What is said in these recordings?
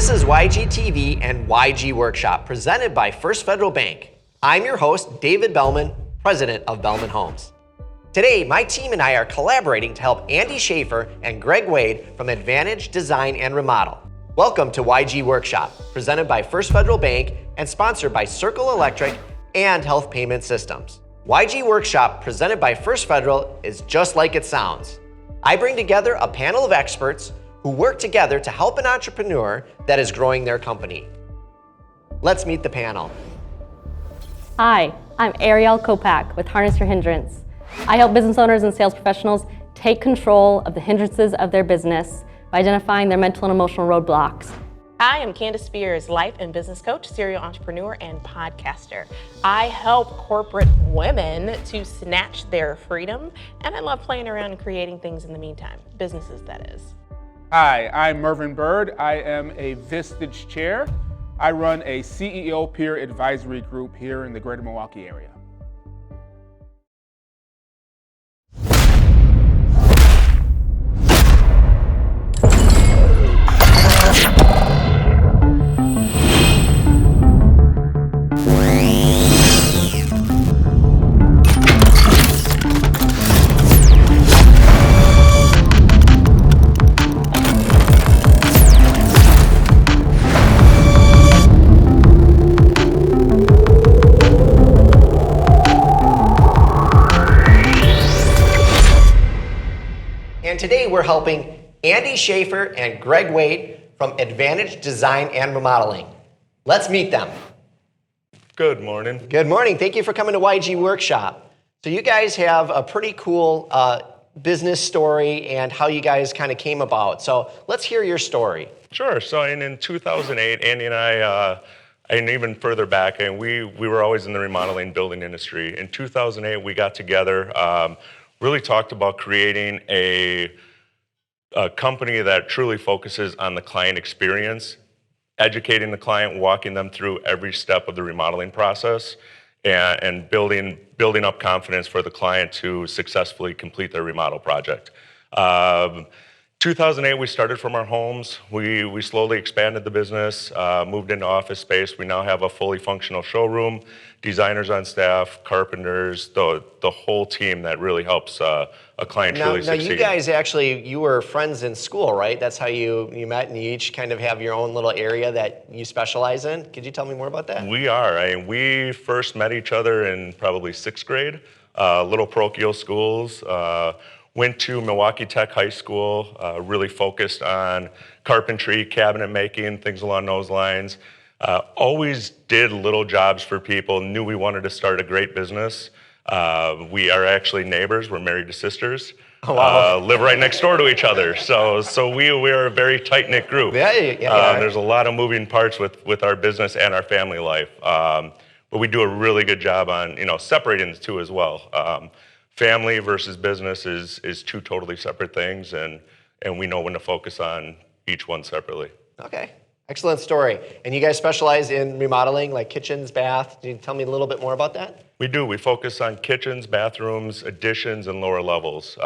This is YGTV and YG Workshop, presented by First Federal Bank. I'm your host, David Belman, president of Belman Homes. Today, my team and I are collaborating to help Andy Schafer and Greg Wade from Advantage Design and Remodel. Welcome to YG Workshop, presented by First Federal Bank and sponsored by Circle Electric and Health Payment Systems. YG Workshop, presented by First Federal, is just like it sounds. I bring together a panel of experts who work together to help an entrepreneur that is growing their company. Let's meet the panel. Hi, I'm Ariel Kopak with Harness Your Hindrance. I help business owners and sales professionals take control of the hindrances of their business by identifying their mental and emotional roadblocks. I am Candace Spears, life and business coach, serial entrepreneur, and podcaster. I help corporate women to snatch their freedom, and I love playing around and creating things in the meantime, businesses that is. Hi, I'm Mervyn Bird. I am a Vistage chair. I run a CEO peer advisory group here in the greater Milwaukee area. And today we're helping Andy Schafer and Greg Wade from Advantage Design and Remodeling. Let's meet them. Good morning. Good morning. Thank you for coming to YG Workshop. So you guys have a pretty cool business story and how you guys kind of came about. So let's hear your story. Sure. So in 2008, Andy and I, and even further back, and we were always in the remodeling building industry. In 2008, we got together, really talked about creating a company that truly focuses on the client experience, educating the client, walking them through every step of the remodeling process, and building up confidence for the client to successfully complete their remodel project. 2008, we started from our homes. We slowly expanded the business, moved into office space. We now have a fully functional showroom, designers on staff, carpenters, the whole team that really helps a client truly succeed. Now you guys actually, you were friends in school, right? That's how you met, and you each kind of have your own little area that you specialize in. Could you tell me more about that? We are. We first met each other in probably 6th grade, little parochial schools. Went to Milwaukee Tech High School, really focused on carpentry, cabinet making, things along those lines. Always did little jobs for people, knew we wanted to start a great business. We are actually neighbors, we're married to sisters. Oh, wow. Live right next door to each other. So we are a very tight-knit group. Yeah. There's a lot of moving parts with our business and our family life. But we do a really good job on separating the two as well. Family versus business is two totally separate things, and we know when to focus on each one separately. Okay, excellent story. And you guys specialize in remodeling, like kitchens, bath. Can you tell me a little bit more about that? We do. We focus on kitchens, bathrooms, additions, and lower levels.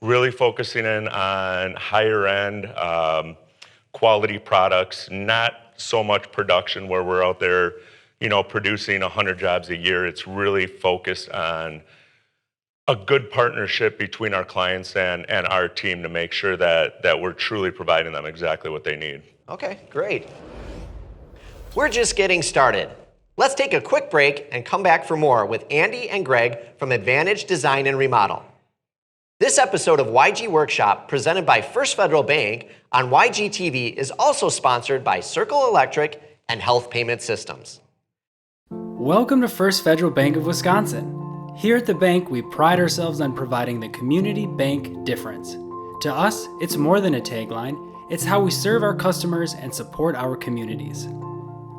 Really focusing in on higher end quality products, not so much production where we're out there, producing 100 jobs a year. It's really focused on a good partnership between our clients and our team to make sure that we're truly providing them exactly what they need. Okay, great. We're just getting started. Let's take a quick break and come back for more with Andy and Greg from Advantage Design and Remodel. This episode of YG Workshop, presented by First Federal Bank on YGTV, is also sponsored by Circle Electric and Health Payment Systems. Welcome to First Federal Bank of Wisconsin. Here at the bank, we pride ourselves on providing the community bank difference. To us, it's more than a tagline, it's how we serve our customers and support our communities.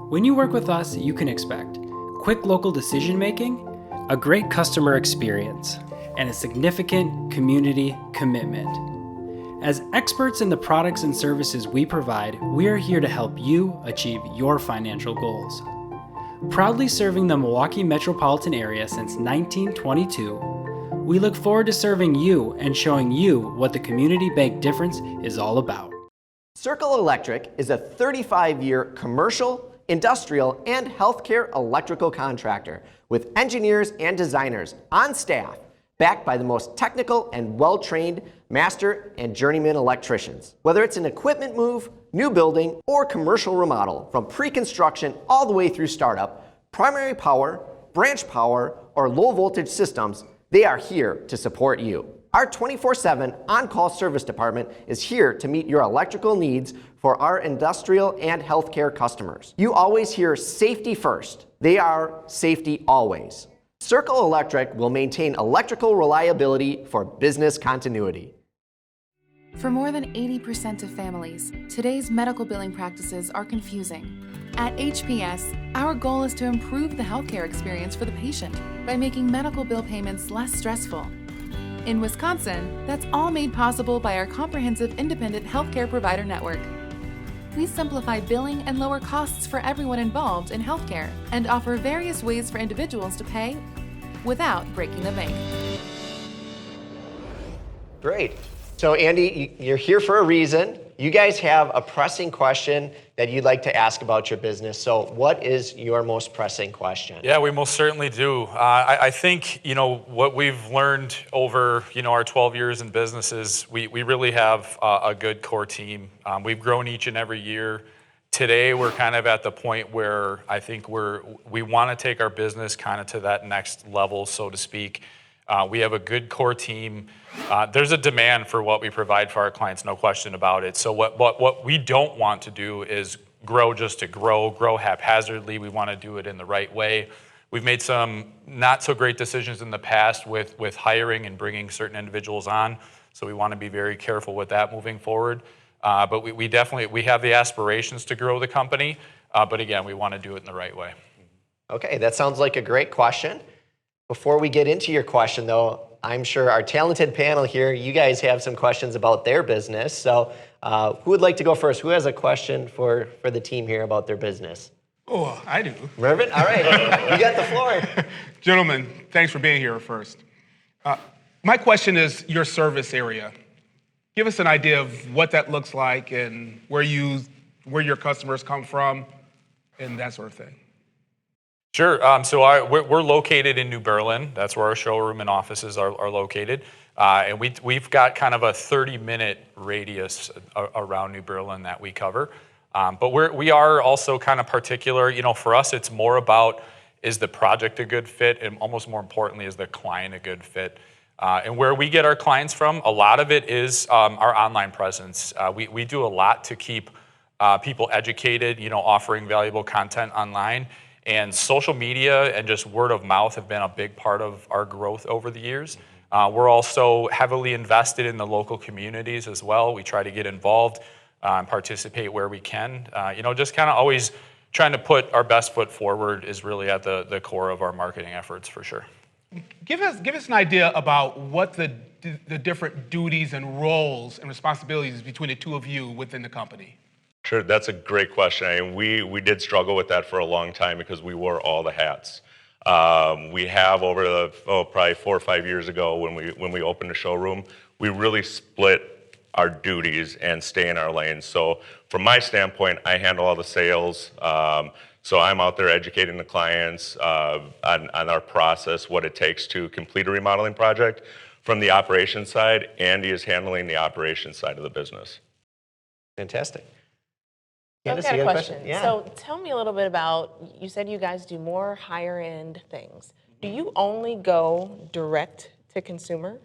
When you work with us, you can expect quick local decision making, a great customer experience, and a significant community commitment. As experts in the products and services we provide, we are here to help you achieve your financial goals. Proudly serving the Milwaukee metropolitan area since 1922, we look forward to serving you and showing you what the community bank difference is all about. Circle Electric is a 35-year commercial, industrial, and healthcare electrical contractor with engineers and designers on staff, backed by the most technical and well-trained master and journeyman electricians. Whether it's an equipment move, new building, or commercial remodel, from pre-construction all the way through startup, primary power, branch power, or low voltage systems, they are here to support you. Our 24/7 on-call service department is here to meet your electrical needs for our industrial and healthcare customers. You always hear safety first. They are safety always. Circle Electric will maintain electrical reliability for business continuity. For more than 80% of families, today's medical billing practices are confusing. At HPS, our goal is to improve the healthcare experience for the patient by making medical bill payments less stressful. In Wisconsin, that's all made possible by our comprehensive independent healthcare provider network. We simplify billing and lower costs for everyone involved in healthcare and offer various ways for individuals to pay without breaking the bank. Great. So Andy, you're here for a reason. You guys have a pressing question that you'd like to ask about your business. So what is your most pressing question? Yeah, we most certainly do. I think, what we've learned over, our 12 years in business is we really have a good core team. We've grown each and every year. Today, we're kind of at the point where I think we want to take our business kind of to that next level, so to speak. We have a good core team. There's a demand for what we provide for our clients, no question about it. So what we don't want to do is grow just to grow haphazardly. We want to do it in the right way. We've made some not so great decisions in the past with hiring and bringing certain individuals on. So we want to be very careful with that moving forward. But we definitely have the aspirations to grow the company. But again, we want to do it in the right way. Okay, that sounds like a great question. Before we get into your question, though, I'm sure our talented panel here, you guys have some questions about their business. So who would like to go first? Who has a question for the team here about their business? Oh, I do. Mervin? All right, you got the floor. Gentlemen, thanks for being here first. My question is your service area. Give us an idea of what that looks like and where your customers come from and that sort of thing. Sure. So we're located in New Berlin. That's where our showroom and offices are located. And we've got kind of a 30-minute radius around New Berlin that we cover. But we are also kind of particular. For us, it's more about, is the project a good fit? And almost more importantly, is the client a good fit? And where we get our clients from, a lot of it is our online presence. We do a lot to keep people educated, offering valuable content online. And social media and just word of mouth have been a big part of our growth over the years. We're also heavily invested in the local communities as well. We try to get involved and participate where we can. Just kind of always trying to put our best foot forward is really at the core of our marketing efforts for sure. Give us an idea about what the different duties and roles and responsibilities between the two of you within the company. Sure, that's a great question. I mean, we did struggle with that for a long time because we wore all the hats. We have over probably 4 or 5 years ago when we opened a showroom, we really split our duties and stay in our lanes. So from my standpoint, I handle all the sales. So I'm out there educating the clients on our process, what it takes to complete a remodeling project. From the operations side, Andy is handling the operations side of the business. Fantastic. I've got a question. Yeah. So tell me a little bit about, you said you guys do more higher end things. Do you only go direct to consumer?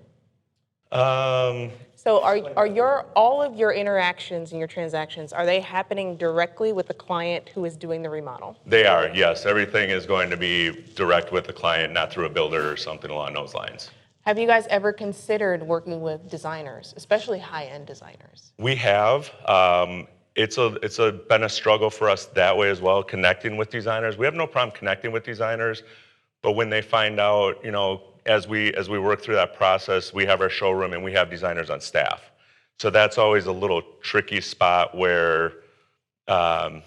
So are all of your interactions and your transactions, are they happening directly with the client who is doing the remodel? They are, yes. Everything is going to be direct with the client, not through a builder or something along those lines. Have you guys ever considered working with designers, especially high-end designers? We have. It's been a struggle for us that way as well, connecting with designers. We have no problem connecting with designers, but when they find out, as we work through that process, we have our showroom and we have designers on staff. So that's always a little tricky spot where I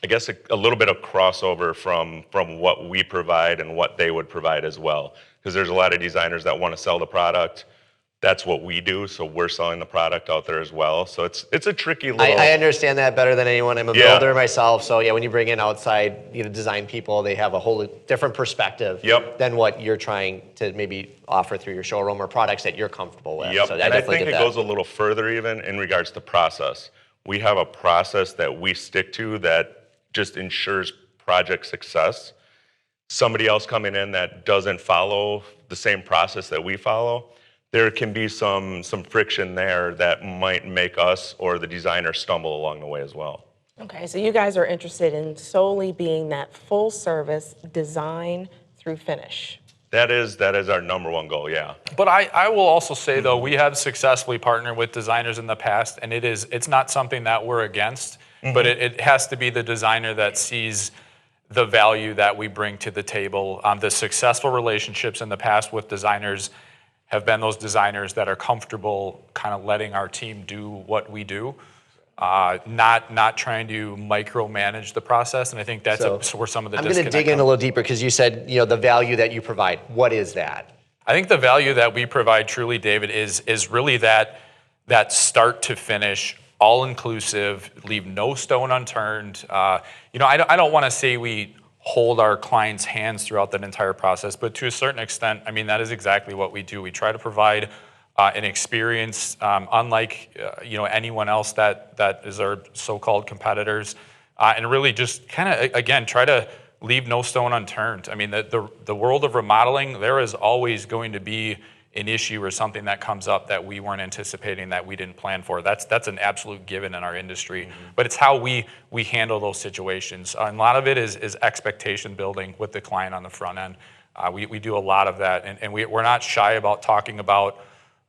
guess a little bit of crossover from what we provide and what they would provide as well. Because there's a lot of designers that want to sell the product, that's what we do. So we're selling the product out there as well. So it's a tricky little. I understand that better than anyone. I'm a Yeah. builder myself, so yeah, when you bring in outside, design people, they have a whole different perspective Yep. than what you're trying to maybe offer through your showroom or products that you're comfortable with. Yep, So and I definitely think get it that. goes a little further even in regards to process. We have a process that we stick to that just ensures project success. Somebody else coming in that doesn't follow the same process that we follow, there can be some friction there that might make us or the designer stumble along the way as well. Okay, so you guys are interested in solely being that full service design through finish. That is our number one goal, yeah. But I will also say, though, we have successfully partnered with designers in the past, and it's not something that we're against, but it has to be the designer that sees the value that we bring to the table. The successful relationships in the past with designers have been those designers that are comfortable kind of letting our team do what we do, not trying to micromanage the process. And I think that's where some of the I'm going to disconnect dig in a comes. little deeper because you said, the value that you provide. What is that? I think the value that we provide truly, David, is really that start to finish, all inclusive, leave no stone unturned. I don't want to say we hold our clients' hands throughout that entire process, but to a certain extent, I mean, that is exactly what we do. We try to provide an experience unlike anyone else that is our so-called competitors, and really just kind of, again, try to leave no stone unturned. I mean, the world of remodeling, there is always going to be an issue or something that comes up that we weren't anticipating, that we didn't plan for. That's an absolute given in our industry. But it's how we handle those situations. And a lot of it is expectation building with the client on the front end. We do a lot of that, and we're not shy about talking about,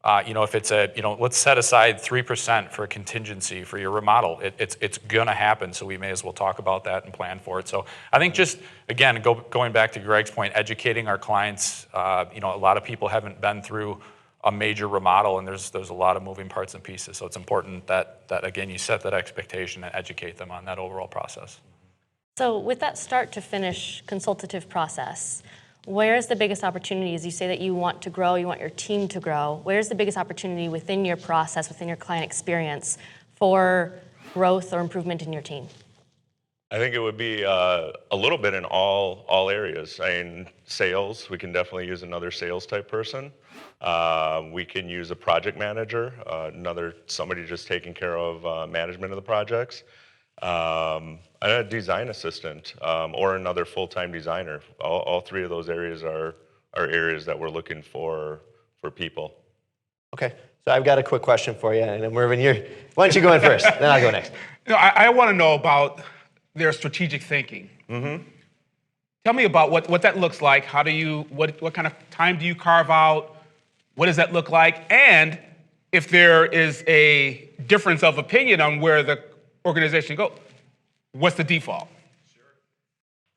if it's let's set aside 3% for a contingency for your remodel. It's gonna happen, so we may as well talk about that and plan for it. So I think just, again, going back to Greg's point, educating our clients. A lot of people haven't been through a major remodel, and there's a lot of moving parts and pieces. So it's important that again, you set that expectation and educate them on that overall process. So with that start to finish consultative process, where's the biggest opportunity? As you say that you want to grow, you want your team to grow, where's the biggest opportunity within your process, within your client experience for growth or improvement in your team? I think it would be a little bit in all areas. I mean, sales, we can definitely use another sales type person. We can use a project manager, somebody just taking care of management of the projects. A design assistant, or another full-time designer. All three of those areas are areas that we're looking for people. Okay, so I've got a quick question for you, and Mervin, why don't you go in first, then I'll go next. I want to know about their strategic thinking. Tell me about what that looks like. How do you, what kind of time do you carve out? What does that look like? And if there is a difference of opinion on where the organization goes, what's the default?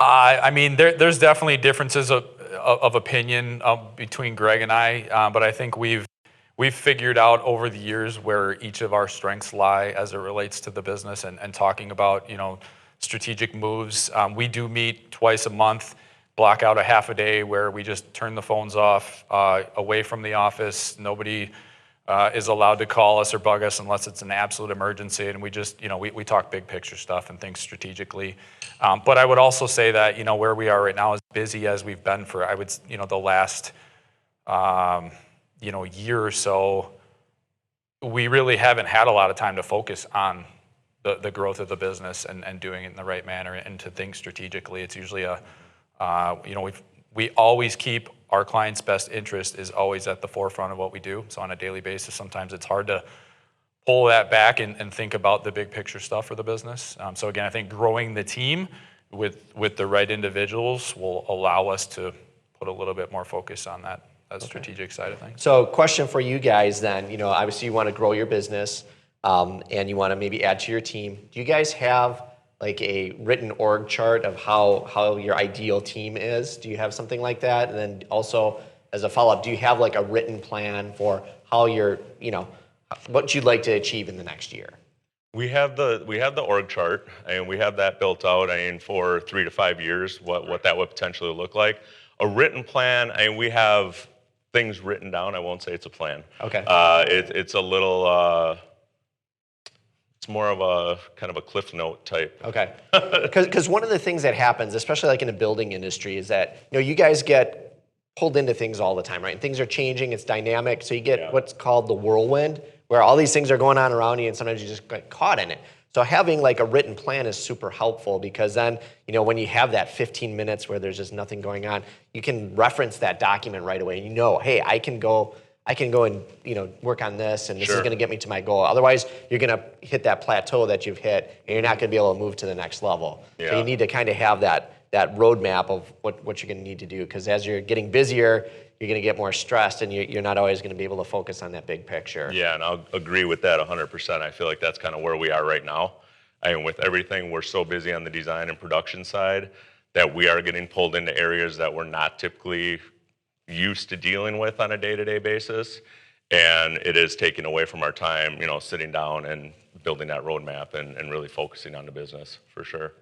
I mean, there's definitely differences of opinion between Greg and I, but I think we've figured out over the years where each of our strengths lie as it relates to the business, and talking about strategic moves. We do meet twice a month, block out a half a day where we just turn the phones off, away from the office. Nobody is allowed to call us or bug us unless it's an absolute emergency, and we just, we talk big picture stuff and think strategically. But I would also say that, where we are right now, as busy as we've been for, the last, year or so, we really haven't had a lot of time to focus on the growth of the business and doing it in the right manner and to think strategically. It's usually we always keep our client's best interest is always at the forefront of what we do. So on a daily basis, sometimes it's hard to pull that back and think about the big picture stuff for the business. So again, I think growing the team with the right individuals will allow us to put a little bit more focus on that strategic side of things. So question for you guys then, obviously you want to grow your business and you want to maybe add to your team. Do you guys have like a written org chart of how your ideal team is? Do you have something like that? And then also, as a follow-up, do you have like a written plan for how you're, what you'd like to achieve in the next year? We have the org chart, and we have that built out, for 3 to 5 years, what that would potentially look like. A written plan, we have things written down. I won't say it's a plan. Okay. It's a little, it's more of a kind of a cliff note type. Okay. Because one of the things that happens, especially like in the building industry, is that you guys get pulled into things all the time, right? And things are changing, it's dynamic, so you get what's called the whirlwind, where all these things are going on around you and sometimes you just get caught in it. So having like a written plan is super helpful, because then, when you have that 15 minutes where there's just nothing going on, you can reference that document right away and hey, I can go and work on this, and this is going to get me to my goal. Otherwise, you're going to hit that plateau that you've hit, and you're not going to be able to move to the next level. Yeah. So you need to kind of have that roadmap of what you're going to need to do, because as you're getting busier, you're going to get more stressed, and you're not always going to be able to focus on that big picture. Yeah, and I'll agree with that 100%. I feel like that's kind of where we are right now. I mean, with everything, we're so busy on the design and production side that we are getting pulled into areas that we're not typically used to dealing with on a day-to-day basis, and it is taking away from our time, sitting down and building that roadmap and really focusing on the business, for sure.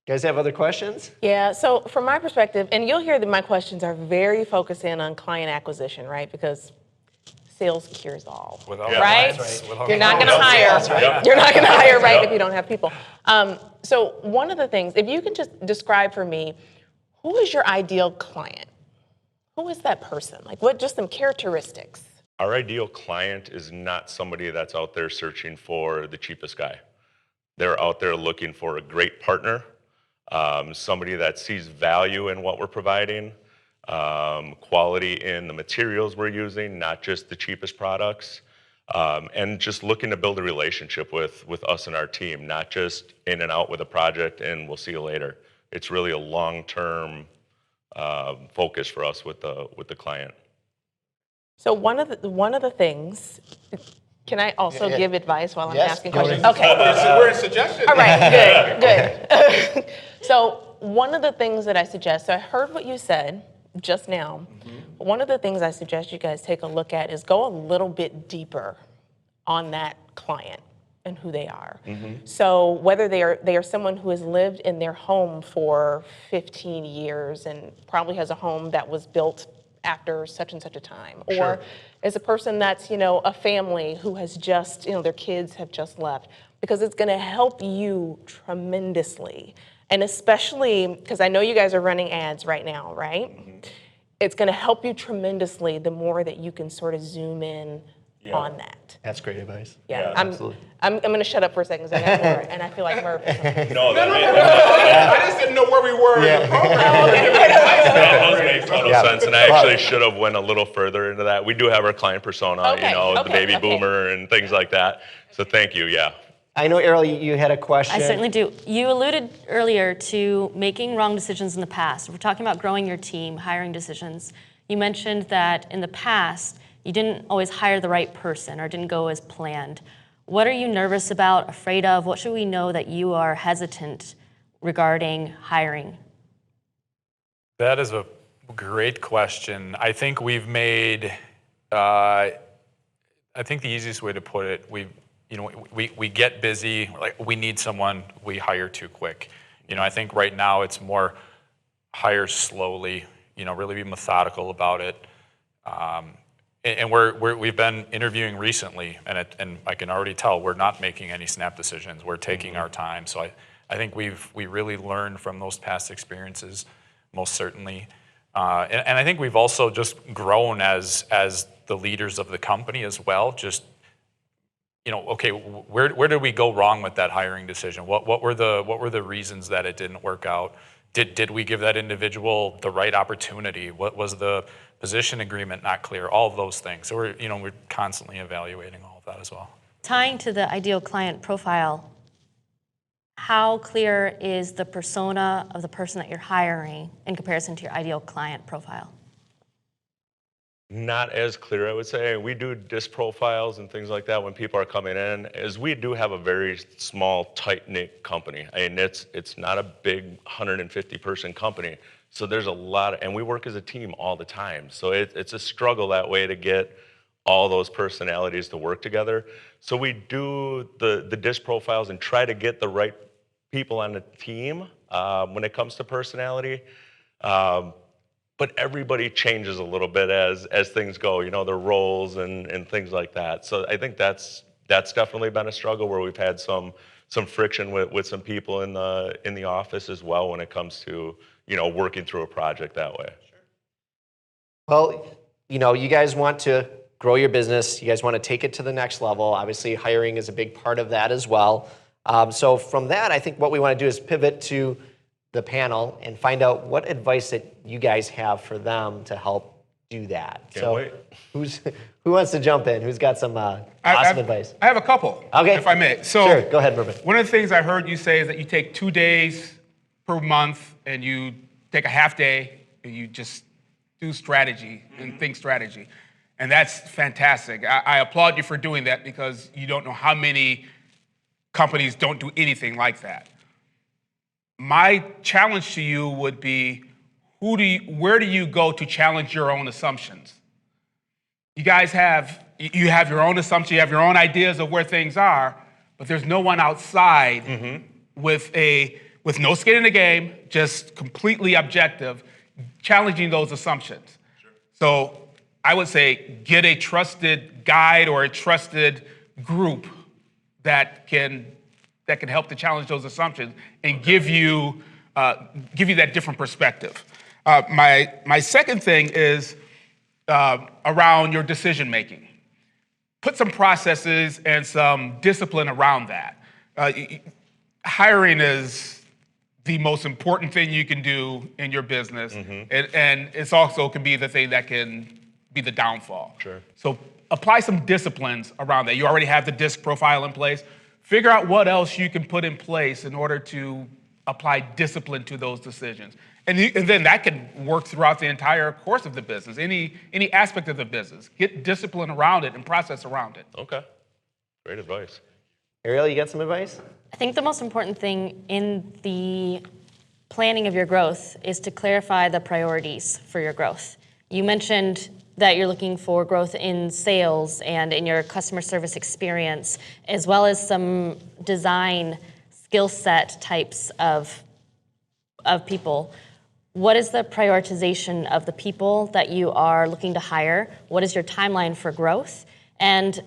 You guys have other questions? Yeah, so from my perspective, and you'll hear that my questions are very focused in on client acquisition, right? Because sales cures all, right? You're not going to hire. You're not going to hire, right, if you don't have people. So one of the things, if you can just describe for me, who is your ideal client? Who is that person? Like, just some characteristics? Our ideal client is not somebody that's out there searching for the cheapest guy. They're out there looking for a great partner, somebody that sees value in what we're providing, quality in the materials we're using, not just the cheapest products, and just looking to build a relationship with us and our team, not just in and out with a project and we'll see you later. It's really a long-term focus for us with the client. So one of the things, can I also give advice while I'm asking questions? Okay. We're in suggestion. All right, good. So one of the things that I suggest, so I heard what you said just now. One of the things I suggest you guys take a look at is go a little bit deeper on that client and who they are. So whether they are someone who has lived in their home for 15 years and probably has a home that was built after such and such a time, or is a person that's, a family who has just, their kids have just left, because it's going to help you tremendously. And especially because I know you guys are running ads right now, right? It's going to help you tremendously the more that you can sort of zoom in on that. That's great advice. Yeah, absolutely. I'm going to shut up for a second because I got more, and I feel like Murph. No, I just didn't know where we were in the program. that does make total sense, and I actually should have went a little further into that. We do have our client persona, the baby boomer and things like that. So thank you, I know, Ariel, you had a question. I certainly do. You alluded earlier to making wrong decisions in the past. We're talking about growing your team, hiring decisions. You mentioned that in the past, you didn't always hire the right person or didn't go as planned. What are you nervous about, afraid of? What should we know that you are hesitant regarding hiring? That is a great question. I think we've made, I think the easiest way to put it, we get busy, like we need someone, we hire too quick. I think right now it's more hire slowly, really be methodical about it. And we've been interviewing recently, and I can already tell we're not making any snap decisions. We're taking our time. So I think we really learned from those past experiences, most certainly. And I think we've also just grown as the leaders of the company as well. Just okay, where did we go wrong with that hiring decision? What were the reasons that it didn't work out? Did we give that individual the right opportunity? What was the position agreement not clear? All of those things. So we're constantly evaluating all of that as well. Tying to the ideal client profile, how clear is the persona of the person that you're hiring in comparison to your ideal client profile? Not as clear, I would say. We do disc profiles and things like that when people are coming in, as we do have a very small, tight-knit company. I mean, it's not a big 150-person company, so there's a lot, and we work as a team all the time. So it's a struggle that way to get all those personalities to work together. So we do the disc profiles and try to get the right people on the team when it comes to personality. but everybody changes a little bit as things go, their roles and things like that. So I think that's definitely been a struggle where we've had some friction with some people in the office as well when it comes to, working through a project that way. Well, you guys want to grow your business. You guys want to take it to the next level. Obviously, hiring is a big part of that as well. So from that, I think what we want to do is pivot to the panel and find out what advice that you guys have for them to help do that. Can't wait. Who wants to jump in? Who's got some awesome advice? I have a couple, Okay. if I may. So Sure, go ahead, Mervyn. one of the things I heard you say is that you take 2 days per month and you take a half day and you just do strategy and think strategy. And that's fantastic. I applaud you for doing that because you don't know how many companies don't do anything like that. My challenge to you would be, where do you go to challenge your own assumptions? You guys have your own assumptions, you have your own ideas of where things are, but there's no one outside with no skin in the game, just completely objective, challenging those assumptions. Sure. So I would say get a trusted guide or a trusted group that can help to challenge those assumptions and give you that different perspective. My second thing is around your decision making. Put some processes and some discipline around that. Hiring is the most important thing you can do in your business, and it's also can be the thing that can be the downfall. Sure. So apply some disciplines around that. You already have the DISC profile in place. Figure out what else you can put in place in order to apply discipline to those decisions. And then that can work throughout the entire course of the business, any aspect of the business. Get discipline around it and process around it. Okay. Great advice. Ariel, you got some advice? I think the most important thing in the planning of your growth is to clarify the priorities for your growth. You mentioned that you're looking for growth in sales and in your customer service experience, as well as some design skill set types of people. What is the prioritization of the people that you are looking to hire? What is your timeline for growth? And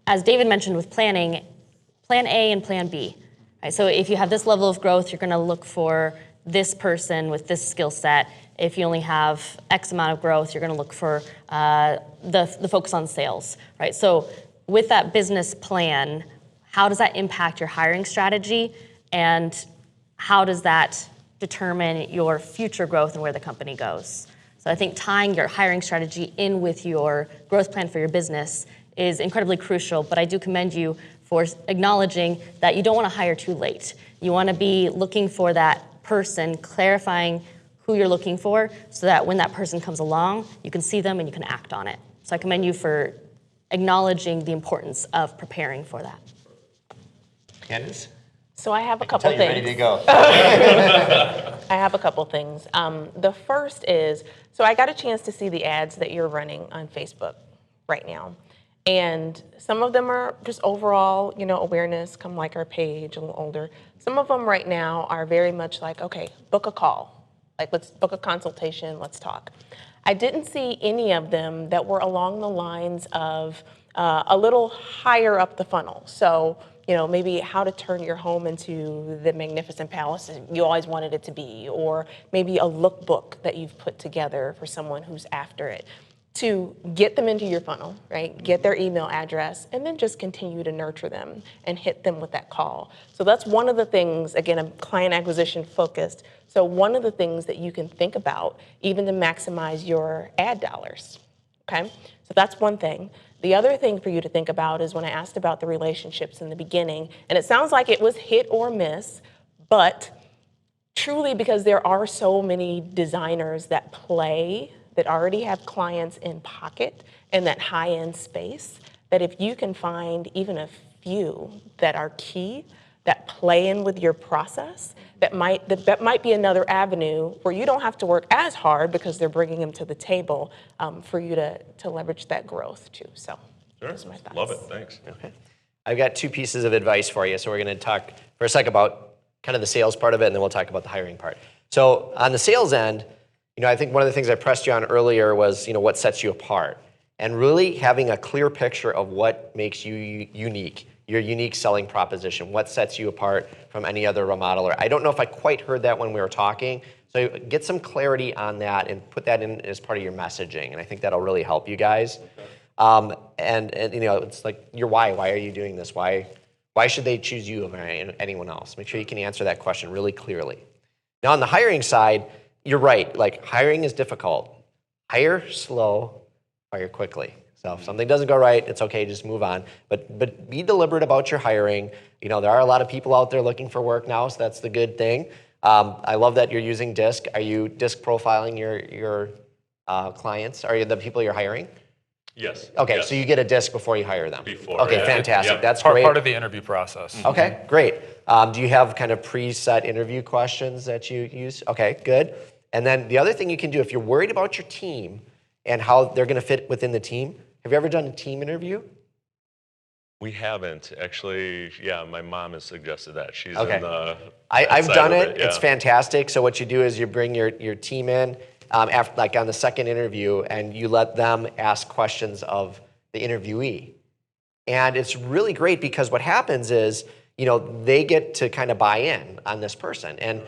as David mentioned with planning, plan A and plan B. Right? So if you have this level of growth, you're going to look for this person with this skill set. If you only have X amount of growth, you're going to look for the focus on sales, right? So with that business plan, how does that impact your hiring strategy, and how does that determine your future growth and where the company goes? So I think tying your hiring strategy in with your growth plan for your business is incredibly crucial, but I do commend you for acknowledging that you don't want to hire too late. You want to be looking for that person, clarifying who you're looking for, so that when that person comes along, you can see them and you can act on it. So I commend you for acknowledging the importance of preparing for that. Candace? So I have a couple things. Ready to go. I have a couple things. The first is, so I got a chance to see the ads that you're running on Facebook right now. And some of them are just overall, awareness, come like our page, a little older. Some of them right now are very much like, okay, book a call. Like, let's book a consultation, let's talk. I didn't see any of them that were along the lines of a little higher up the funnel. So, maybe how to turn your home into the magnificent palace you always wanted it to be, or maybe a lookbook that you've put together for someone who's after it, to get them into your funnel, right? Get their email address, and then just continue to nurture them and hit them with that call. So that's one of the things, again, I'm client acquisition focused. So one of the things that you can think about, even to maximize your ad dollars, okay? So that's one thing. The other thing for you to think about is when I asked about the relationships in the beginning, and it sounds like it was hit or miss, but truly because there are so many designers that already have clients in pocket in that high-end space, that if you can find even a few that are key, that play in with your process, that might be another avenue where you don't have to work as hard because they're bringing them to the table for you to leverage that growth too. So Sure. those are my thoughts. Love it. Thanks. Okay. I've got two pieces of advice for you. So we're going to talk for a second about kind of the sales part of it, and then we'll talk about the hiring part. So on the sales end, I think one of the things I pressed you on earlier was, what sets you apart, and really having a clear picture of what makes you unique, your unique selling proposition, what sets you apart from any other remodeler. I don't know if I quite heard that when we were talking, so get some clarity on that and put that in as part of your messaging, and I think that'll really help you guys. And it's like your why. Why are you doing this? Why should they choose you over anyone else? Make sure you can answer that question really clearly. Now, on the hiring side, you're right. Like, hiring is difficult. Hire slow, hire quickly. So if something doesn't go right, it's okay, just move on. But be deliberate about your hiring. There are a lot of people out there looking for work now, so that's the good thing. I love that you're using DISC. Are you DISC profiling your clients? Are you the people you're hiring? Yes. Okay, yes. so you get a DISC before you hire them. Before. Okay, Yeah. fantastic. Yep. That's great. Part of the interview process. Okay, great. Do you have kind of preset interview questions that you use? Okay, good. And then the other thing you can do, if you're worried about your team and how they're going to fit within the team, have you ever done a team interview? We haven't actually. Yeah, my mom has suggested that. She's Okay. in the. I've that done side of it. yeah. It's fantastic. So what you do is you bring your team in after, like on the second interview, and you let them ask questions of the interviewee. And it's really great because what happens is, they get to kind of buy in on this person. And,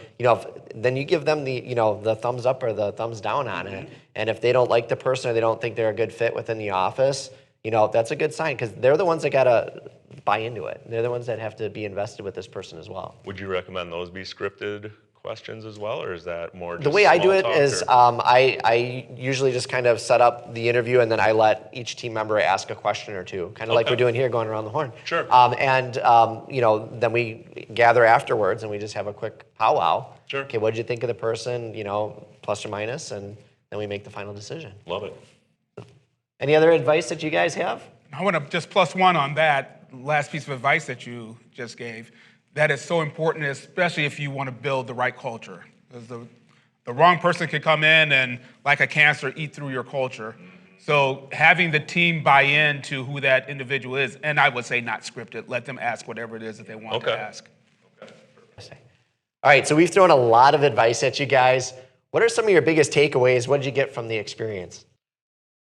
then you give them the thumbs up or the thumbs down on it. And if they don't like the person or they don't think they're a good fit within the office, that's a good sign because they're the ones that got to buy into it. They're the ones that have to be invested with this person as well. Would you recommend those be scripted questions as well, or is that more just The way I do small it talk, is or- I usually just kind of set up the interview and then I let each team member ask a question or two, kind of like Okay. we're doing here, going around the horn. Sure. Then we gather afterwards and we just have a quick powwow. Sure. Okay, what did you think of the person, plus or minus, and then we make the final decision. Love it. Any other advice that you guys have? I want to just plus one on that last piece of advice that you just gave. That is so important, especially if you want to build the right culture. Because the wrong person could come in and, like a cancer, eat through your culture. So having the team buy in to who that individual is, and I would say not scripted, let them ask whatever it is that they want to Okay. ask. All right, so we've thrown a lot of advice at you guys. What are some of your biggest takeaways? What did you get from the experience?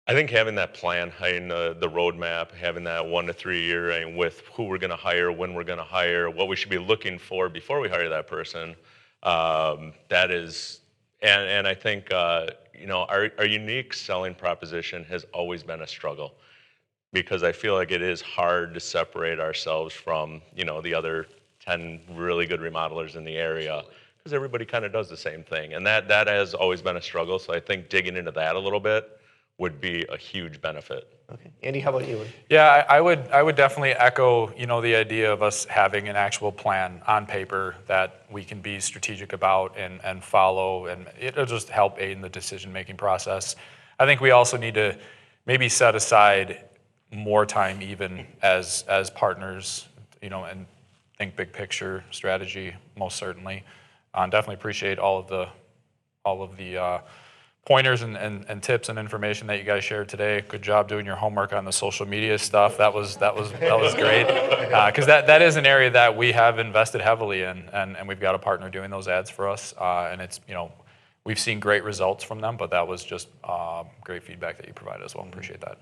I think having that plan, having the roadmap, having that 1 to 3 year, and with who we're going to hire, when we're going to hire, what we should be looking for before we hire that person, that is, and I think our unique selling proposition has always been a struggle because I feel like it is hard to separate ourselves from the other 10 really good remodelers in the area because everybody kind of does the same thing, and that has always been a struggle. So I think digging into that a little bit would be a huge benefit. Okay, Andy, how about you? Yeah, I would definitely echo, the idea of us having an actual plan on paper that we can be strategic about and follow, and it'll just help aid in the decision-making process. I think we also need to maybe set aside more time even as partners, and think big picture strategy, most certainly. Definitely appreciate all of the pointers and tips and information that you guys shared today. Good job doing your homework on the social media stuff. That was great because that is an area that we have invested heavily in, and we've got a partner doing those ads for us, and it's we've seen great results from them. But that was just great feedback that you provided as well. Appreciate that.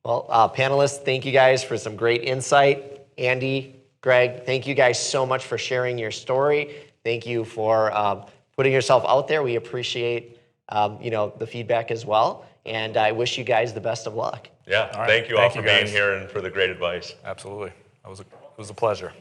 Well, panelists, thank you guys for some great insight. Andy, Greg, thank you guys so much for sharing your story. Thank you for putting yourself out there. We appreciate the feedback as well. And I wish you guys the best of luck. Yeah, All right. thank you all Thank for you, being guys. here and for the great advice. Absolutely, it was a pleasure.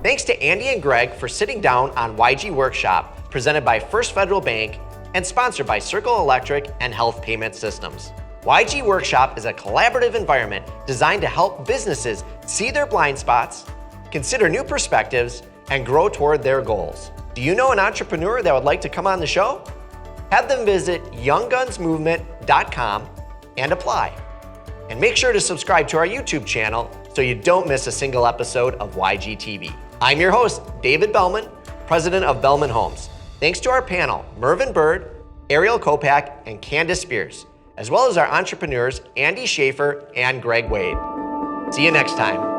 Thanks to Andy and Greg for sitting down on YG Workshop, presented by First Federal Bank and sponsored by Circle Electric and Health Payment Systems. YG Workshop is a collaborative environment designed to help businesses see their blind spots, consider new perspectives, and grow toward their goals. Do you know an entrepreneur that would like to come on the show? Have them visit younggunsmovement.com and apply. And make sure to subscribe to our YouTube channel so you don't miss a single episode of YG TV. I'm your host, David Belman, president of Belman Homes. Thanks to our panel, Mervyn Bird, Ariel Kopak, and Candace Spears, as well as our entrepreneurs, Andy Schafer and Greg Wade. See you next time.